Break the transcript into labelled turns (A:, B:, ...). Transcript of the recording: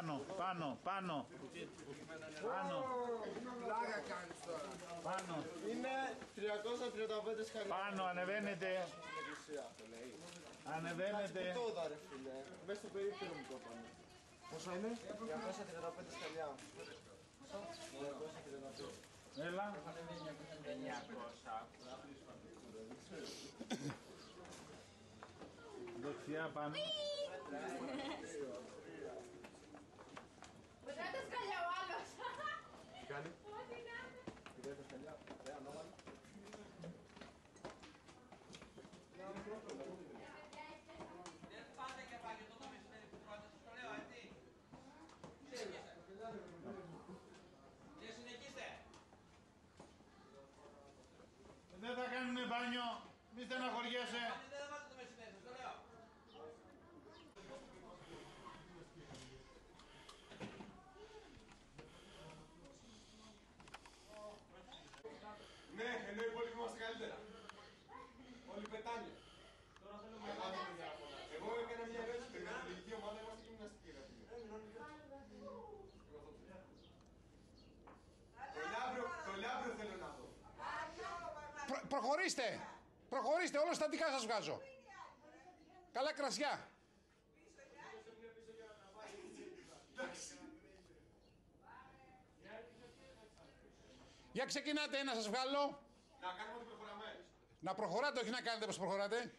A: Πάνω, πάνω, πάνω. Πάνω.
B: Πλάκα κάνεις τώρα.
A: Πάνω.
B: Είναι 335 σκαλιά.
A: Πάνω, ανεβαίνετε. Ανεβαίνετε.
B: Το είδα ρε φίλε. Μέσα στο περίπτερο μου το έπανε. Πόσο είναι? 235 σκαλιά. Πόσο? 235.
A: Έλα.
C: 900.
A: Δεξιά πάνω.
D: Μετράει τα σκαλιά ο άλλος.
B: Τι κάνει?
D: Ό,τι να είναι.
B: Κοιτάει τα σκαλιά. Ρε ανώμαλο.
C: Δεν πάτε και παγετό το μεσημέρι που τρώτε, σας το λέω, έτσι. Και συνεχίστε.
A: Δεν θα κάνουνε μπάνιο. Μη στεναχωριέσαι.
C: Δεν θα πάτε το μεσημέρι, σας το λέω.
B: Ναι, ενώ οι υπόλοιποι είμαστε καλύτερα. Όλοι πετάνε. Εγώ έκανα μια ερώτηση στην ελληνική ομάδα, είμαστε γυμναστική. Το λιάβριο θέλω να δω.
E: Προχωρήστε! Προχωρήστε, όλα στα δικά σας βγάζω. Καλά κρασιά. Για ξεκινάτε, να σας βγάλω.
B: Να κάνουμε ότι προχωράμε.
E: Να προχωράτε, όχι να κάνετε πως προχωράτε.